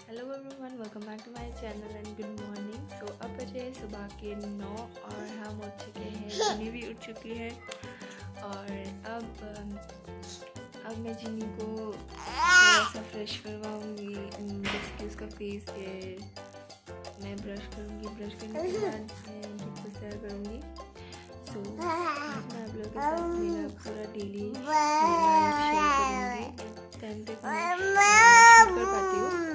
Hello everyone, welcome back to my channel and good morning. तो अब बजे सुबह के 9 और हम उठ चुके हैं, जिनी भी उठ चुकी है। और अब मैं जिनी को थोड़ा सा फ्रेश करवाऊँगी, जैसे कि उसका फेस है। मैं ब्रश करूँगी, ब्रश करने के बाद मैं इनको शेयर करूँगी। सो आज मैं आप लोगों के साथ मेरा पूरा डेली लाइफ शेयर करूँगी। टाइम तक मैं शूट कर पाती हूँ।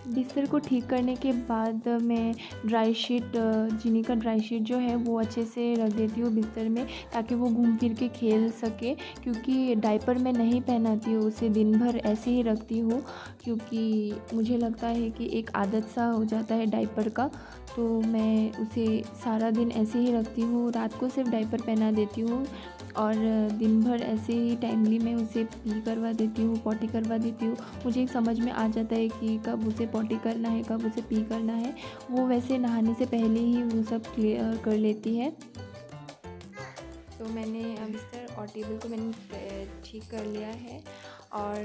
बिस्तर को ठीक करने के बाद मैं ड्राई शीट जिनी का ड्राई शीट जो है वो अच्छे से रख देती हूँ बिस्तर में, ताकि वो घूम फिर के खेल सके। क्योंकि डायपर में नहीं पहनाती हूँ उसे, दिन भर ऐसे ही रखती हूँ, क्योंकि मुझे लगता है कि एक आदत सा हो जाता है डायपर का। तो मैं उसे सारा दिन ऐसे ही रखती हूँ, रात को सिर्फ डायपर पहना देती हूँ और दिन भर ऐसे ही टाइमली मैं उसे पी करवा देती हूँ, पॉटी करवा देती हूँ। मुझे समझ में आ जाता है कि कब उसे पॉटी करना है, कब उसे पी करना है। वो वैसे नहाने से पहले ही वो सब क्लियर कर लेती है। तो मैंने बिस्तर और टेबल को मैंने ठीक कर लिया है। और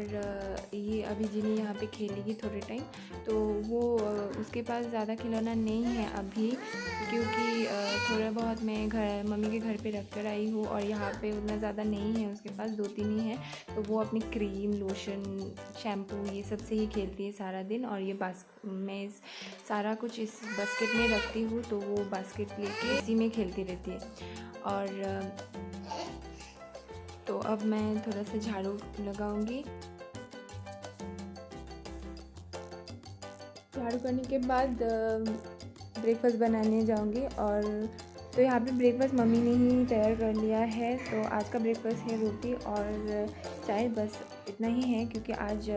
ये अभी जिनी यहाँ पे खेलेगी थोड़े टाइम, तो वो उसके पास ज़्यादा खिलौना नहीं है अभी, क्योंकि थोड़ा बहुत मैं मम्मी के घर पे रख कर आई हूँ और यहाँ पे उतना ज़्यादा नहीं है उसके पास, 2-3 ही है। तो वो अपनी क्रीम, लोशन, शैम्पू ये सब से ही खेलती है सारा दिन। और ये मैं सारा कुछ इस बास्केट में रखती हूँ, तो वो बास्केट लेके इसी में खेलती रहती है। और तो अब मैं थोड़ा सा झाड़ू लगाऊंगी। झाड़ू करने के बाद ब्रेकफास्ट बनाने जाऊंगी। और तो यहाँ पे ब्रेकफास्ट मम्मी ने ही तैयार कर लिया है। तो आज का ब्रेकफास्ट है रोटी और चाय, बस इतना ही है। क्योंकि आज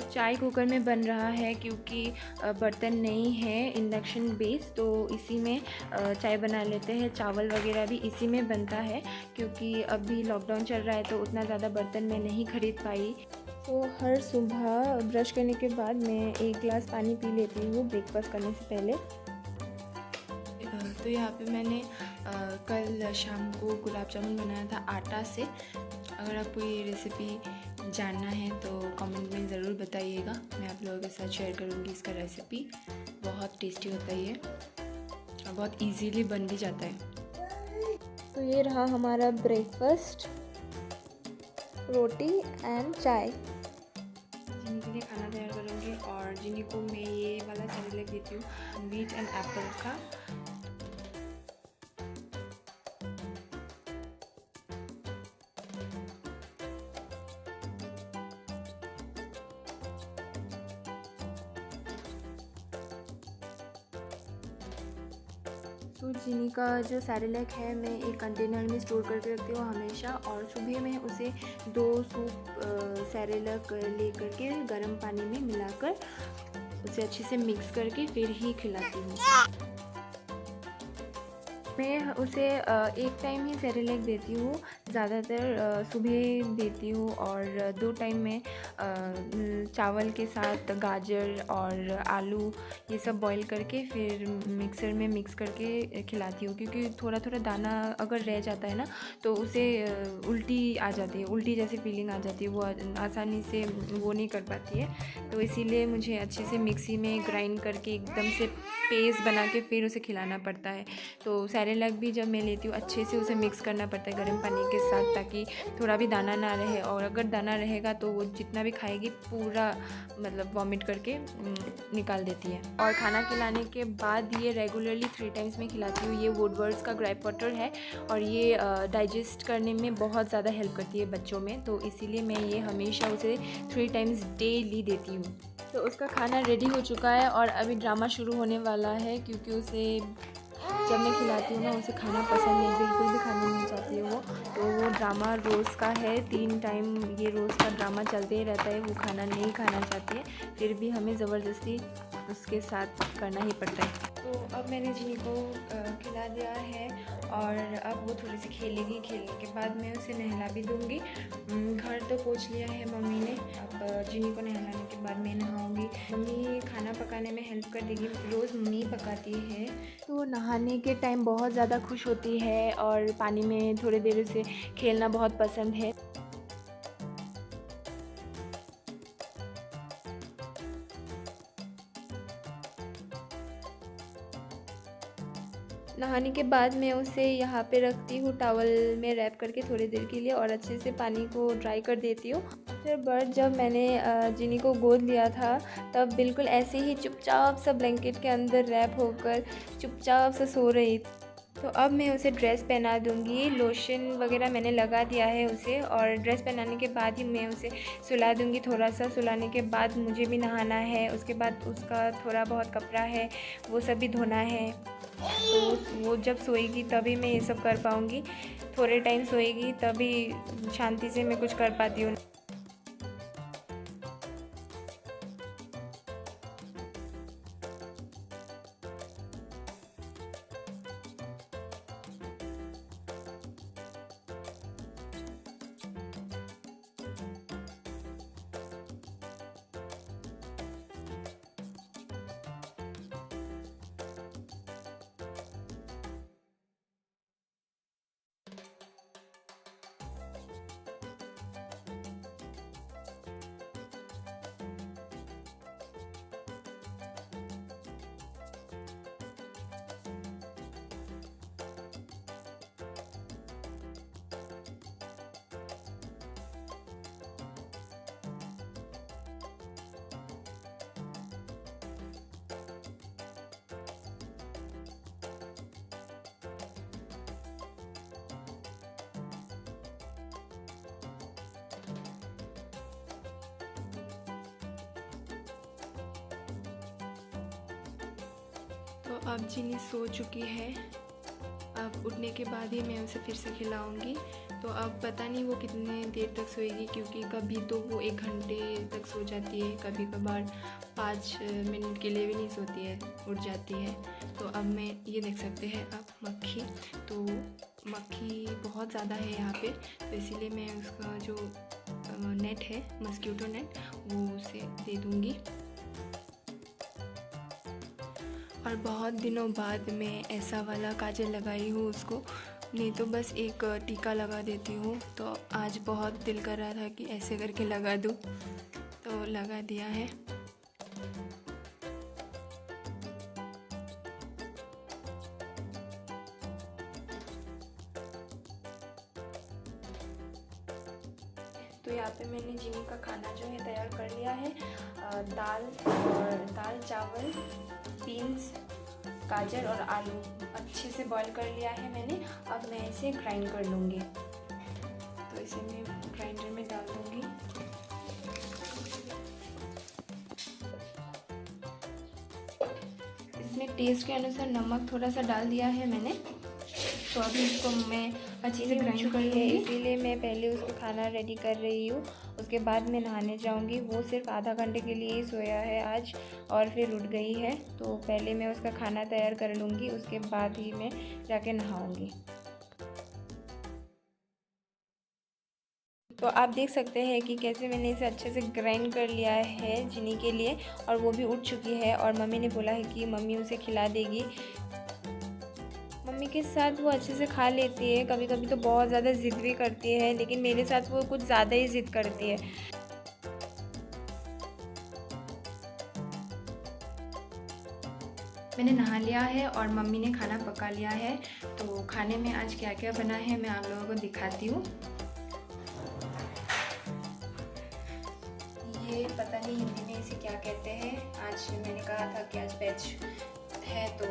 चाय कुकर में बन रहा है, क्योंकि बर्तन नहीं है इंडक्शन बेस, तो इसी में चाय बना लेते हैं। चावल वगैरह भी इसी में बनता है, क्योंकि अभी लॉकडाउन चल रहा है तो उतना ज़्यादा बर्तन मैं नहीं खरीद पाई। तो हर सुबह ब्रश करने के बाद मैं 1 गिलास पानी पी लेती हूँ ब्रेकफास्ट करने से पहले। तो यहाँ पे मैंने कल शाम को गुलाब जामुन बनाया था आटा से। अगर आपको ये रेसिपी जानना है तो कमेंट में ज़रूर बताइएगा, मैं आप लोगों के साथ शेयर करूँगी इसका रेसिपी। बहुत टेस्टी होता है ये और बहुत इजीली बन भी जाता है। तो ये रहा हमारा ब्रेकफास्ट, रोटी एंड चाय। जिनी के लिए खाना तैयार करूँगी और जिनी को मैं ये वाला सैलेड देती हूँ, व्हीट एंड एप्पल का। तो जिनी का जो सैरेलैक है मैं एक कंटेनर में स्टोर करके रखती हूँ हमेशा। और सुबह में उसे 2 स्कूप सैरेलैक ले करके गर्म पानी में मिलाकर उसे अच्छे से मिक्स करके फिर ही खिलाती हूँ। मैं उसे एक टाइम ही सैरेलैक देती हूँ, ज़्यादातर सुबह देती हूँ। और 2 टाइम में चावल के साथ गाजर और आलू ये सब बॉईल करके फिर मिक्सर में मिक्स करके खिलाती हूँ। क्योंकि थोड़ा थोड़ा दाना अगर रह जाता है ना, तो उसे उल्टी आ जाती है, उल्टी जैसी फीलिंग आ जाती है, वो आसानी से वो नहीं कर पाती है। तो इसीलिए मुझे अच्छे से मिक्सी में ग्राइंड करके एकदम से पेस्ट बना के फिर उसे खिलाना पड़ता है। तो सैरेलैक भी जब मैं लेती हूँ अच्छे से उसे मिक्स करना पड़ता है गर्म पानी के साथ, ताकि थोड़ा भी दाना ना रहे। और अगर दाना रहेगा तो वो जितना भी खाएगी पूरा मतलब वॉमिट करके निकाल देती है। और खाना खिलाने के बाद ये रेगुलरली 3 टाइम्स में खिलाती हूँ। ये वुडवर्ड्स का ग्रेप वाटर है और ये डाइजेस्ट करने में बहुत ज़्यादा हेल्प करती है बच्चों में, तो इसीलिए मैं ये हमेशा उसे 3 टाइम्स डेली देती हूँ। तो उसका खाना रेडी हो चुका है और अभी ड्रामा शुरू होने वाला है, क्योंकि उसे जब मैं खिलाती हूँ ना उसे खाना पसंद नहीं, बिल्कुल भी खाना नहीं चाहती है वो। तो वो ड्रामा रोज़ का है, 3 टाइम ये रोज़ का ड्रामा चलते ही रहता है। वो खाना नहीं खाना चाहती है, फिर भी हमें ज़बरदस्ती उसके साथ करना ही पड़ता है। तो अब मैंने जिनी को खिला दिया है और अब वो थोड़ी सी खेलेगी। खेलने के बाद मैं उसे नहला भी दूँगी। घर तो पोंछ लिया है मम्मी ने, अब जिनी को नहलाने के बाद मैं नहाऊँगी। मम्मी खाना पकाने में हेल्प कर देगी, रोज़ मम्मी पकाती है। तो नहाने के टाइम बहुत ज़्यादा खुश होती है और पानी में थोड़ी देर उसे खेलना बहुत पसंद है। नहाने के बाद मैं उसे यहाँ पे रखती हूँ टॉवल में रैप करके थोड़ी देर के लिए और अच्छे से पानी को ड्राई कर देती हूँ। आफ्टर बर्थ जब मैंने जिनी को गोद लिया था तब बिल्कुल ऐसे ही चुपचाप सा ब्लैंकेट के अंदर रैप होकर चुपचाप सा सो रही थी। तो अब मैं उसे ड्रेस पहना दूँगी। लोशन वगैरह मैंने लगा दिया है उसे और ड्रेस पहनाने के बाद ही मैं उसे सुला दूँगी। थोड़ा सा सुलाने के बाद मुझे भी नहाना है, उसके बाद उसका थोड़ा बहुत कपड़ा है वो सब भी धोना है। तो वो जब सोएगी तभी मैं ये सब कर पाऊँगी। थोड़े टाइम सोएगी तभी शांति से मैं कुछ कर पाती हूँ। तो अब जिनी सो चुकी है, अब उठने के बाद ही मैं उसे फिर से खिलाऊंगी। तो अब पता नहीं वो कितने देर तक सोएगी, क्योंकि कभी तो वो 1 घंटे तक सो जाती है, कभी कभार 5 मिनट के लिए भी नहीं सोती है, उठ जाती है। तो अब मैं ये देख सकते हैं अब मक्खी, तो मक्खी बहुत ज़्यादा है यहाँ पे, तो इसीलिए मैं उसका जो नेट है मस्कीटो नेट वो उसे दे दूँगी। और बहुत दिनों बाद मैं ऐसा वाला काजल लगाई हूँ उसको, नहीं तो बस एक टीका लगा देती हूँ। तो आज बहुत दिल कर रहा था कि ऐसे करके लगा दूँ, तो लगा दिया है। तो यहाँ पे मैंने जिनी का खाना जो है तैयार कर लिया है। दाल चावल, बीन्स, गाजर और आलू अच्छे से बॉईल कर लिया है मैंने। अब मैं इसे ग्राइंड कर लूँगी, तो इसे मैं ग्राइंडर में डाल दूँगी। इसमें टेस्ट के अनुसार नमक थोड़ा सा डाल दिया है मैंने। तो अभी इसको मैं अच्छे से ग्राइंड कर लूँगी, इसीलिए मैं पहले उसको खाना रेडी कर रही हूँ, उसके बाद मैं नहाने जाऊँगी। वो सिर्फ आधा घंटे के लिए ही सोया है आज और फिर उठ गई है, तो पहले मैं उसका खाना तैयार कर लूँगी, उसके बाद ही मैं जाके नहाऊँगी। तो आप देख सकते हैं कि कैसे मैंने इसे अच्छे से ग्राइंड कर लिया है जिनी के लिए, और वो भी उठ चुकी है और मम्मी ने बोला है कि मम्मी उसे खिला देगी। मम्मी के साथ वो अच्छे से खा लेती है, कभी कभी तो बहुत ज़्यादा ज़िद भी करती है, लेकिन मेरे साथ वो कुछ ज़्यादा ही ज़िद करती है। मैंने नहा लिया है और मम्मी ने खाना पका लिया है। तो खाने में आज क्या क्या बना है मैं आप लोगों को दिखाती हूँ। ये पता नहीं हिंदी में इसे क्या कहते हैं, आज मैंने कहा था कि आज वेज है तो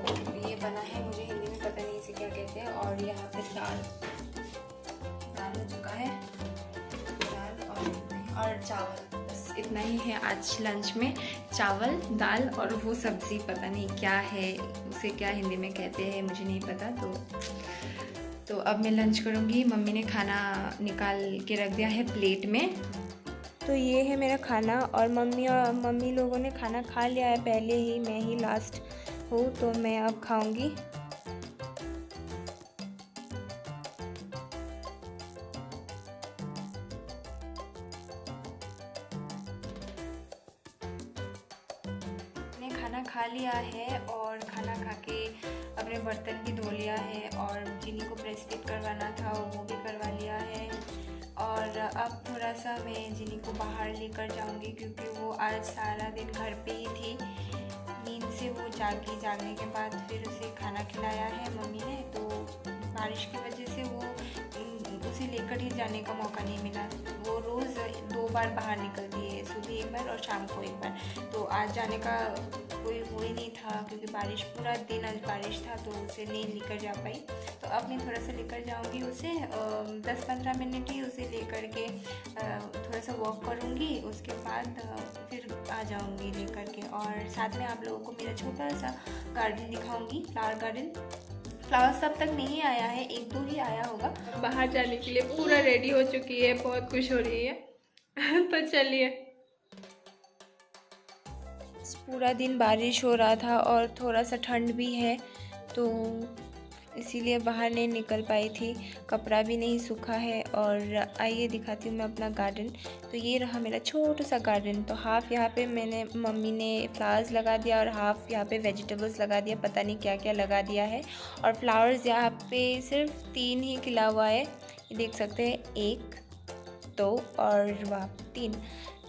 ये बना है, मुझे हिंदी में पता नहीं इसे क्या कहते हैं। और यहाँ पे दाल हो चुका है, दाल और चावल, बस इतना ही है आज लंच में, चावल दाल और वो सब्ज़ी पता नहीं क्या है, उसे क्या हिंदी में कहते हैं मुझे नहीं पता। तो अब मैं लंच करूँगी। मम्मी ने खाना निकाल के रख दिया है प्लेट में। तो ये है मेरा खाना और मम्मी लोगों ने खाना खा लिया है पहले ही, मैं ही लास्ट हूँ तो मैं अब खाऊँगी। खाना खा लिया है और खाना खा के अपने बर्तन भी धो लिया है और जिनी को ब्रेस्ट फीड करवाना था वो भी करवा लिया है। और अब थोड़ा सा मैं जिनी को बाहर लेकर जाऊंगी क्योंकि वो आज सारा दिन घर पे ही थी। नींद से वो जागने के बाद फिर उसे खाना खिलाया है मम्मी ने। तो बारिश की वजह से वो उसे लेकर ही जाने का मौका नहीं मिला। वो रोज़ 2 बार बाहर निकलती है, सुबह एक बार और शाम को एक बार। तो आज जाने का कोई वो ही नहीं था क्योंकि बारिश पूरा दिन आज बारिश था तो उसे नहीं लेकर जा पाई। तो अब मैं थोड़ा सा लेकर जाऊंगी उसे, 10-15 मिनट ही उसे लेकर के थोड़ा सा वॉक करूंगी, उसके बाद फिर आ जाऊंगी लेकर के। और साथ में आप लोगों को मेरा छोटा सा गार्डन दिखाऊंगी, फ्लावर गार्डन। फ्लावर्स अब तक नहीं आया है, 1-2 ही आया होगा। बाहर जाने के लिए पूरा रेडी हो चुकी है, बहुत खुश हो रही है। तो चलिए। पूरा दिन बारिश हो रहा था और थोड़ा सा ठंड भी है तो इसीलिए बाहर नहीं निकल पाई थी, कपड़ा भी नहीं सूखा है। और आइए दिखाती हूँ मैं अपना गार्डन। तो ये रहा मेरा छोटा सा गार्डन। तो हाफ़ यहाँ पे मम्मी ने फ्लावर्स लगा दिया और हाफ़ यहाँ पे वेजिटेबल्स लगा दिया, पता नहीं क्या क्या लगा दिया है। और फ्लावर्स यहाँ पे सिर्फ 3 ही खिला हुआ है, ये देख सकते हैं, 1 2 और वहाँ 3।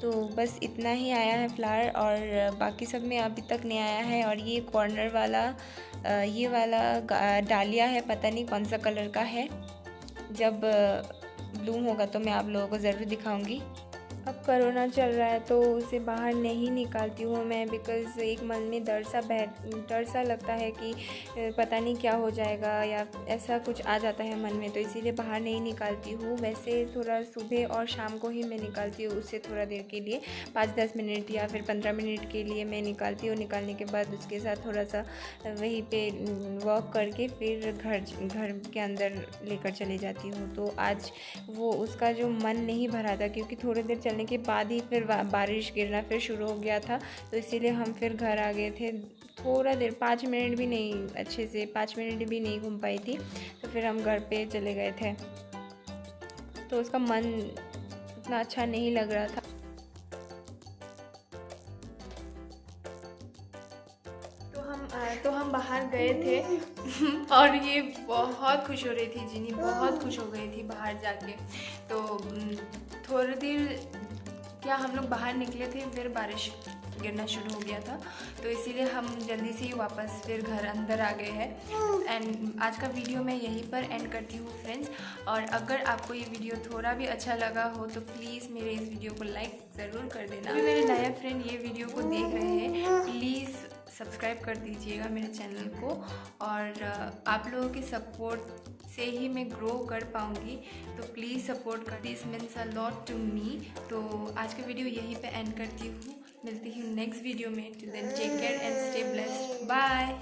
तो बस इतना ही आया है फ्लावर और बाकी सब में अभी तक नहीं आया है। और ये कॉर्नर वाला ये वाला डालिया है, पता नहीं कौन सा कलर का है, जब ब्लूम होगा तो मैं आप लोगों को ज़रूर दिखाऊंगी। अब कोरोना चल रहा है तो उसे बाहर नहीं निकालती हूँ मैं, बिकॉज़ एक मन में डर सा लगता है कि पता नहीं क्या हो जाएगा या ऐसा कुछ आ जाता है मन में, तो इसीलिए बाहर नहीं निकालती हूँ। वैसे थोड़ा सुबह और शाम को ही मैं निकालती हूँ, उससे थोड़ा देर के लिए 5-10 मिनट या फिर 15 मिनट के लिए मैं निकालती हूँ। निकालने के बाद उसके साथ थोड़ा सा वहीं पे वॉक करके फिर घर के अंदर लेकर चली जाती हूँ। तो आज वो उसका जो मन नहीं भरा था क्योंकि थोड़ी देर चलने के बाद ही फिर बारिश गिरना फिर शुरू हो गया था, तो इसीलिए हम फिर घर आ गए थे। थोड़ा देर 5 मिनट भी नहीं, अच्छे से 5 मिनट भी नहीं घूम पाई थी, तो फिर हम घर पे चले गए थे। तो उसका मन उतना अच्छा नहीं लग रहा था। तो हम बाहर गए थे और ये बहुत खुश हो रही थी, जिनी बहुत खुश हो गई थी बाहर जाके। तो थोड़ी देर क्या हम लोग बाहर निकले थे, फिर बारिश गिरना शुरू हो गया था, तो इसीलिए हम जल्दी से ही वापस फिर घर अंदर आ गए हैं। एंड आज का वीडियो मैं यहीं पर एंड करती हूँ फ्रेंड्स। और अगर आपको ये वीडियो थोड़ा भी अच्छा लगा हो तो प्लीज़ मेरे इस वीडियो को लाइक ज़रूर कर देना। अभी मेरे नए फ्रेंड ये वीडियो को देख रहे हैं, प्लीज़ सब्सक्राइब कर दीजिएगा मेरे चैनल को। और आप लोगों के सपोर्ट से ही मैं ग्रो कर पाऊँगी, तो प्लीज़ सपोर्ट कर, this means a lot to me. तो आज का वीडियो यहीं पे एंड करती हूँ, मिलती हूँ नेक्स्ट वीडियो में। Till then take care and stay blessed, bye.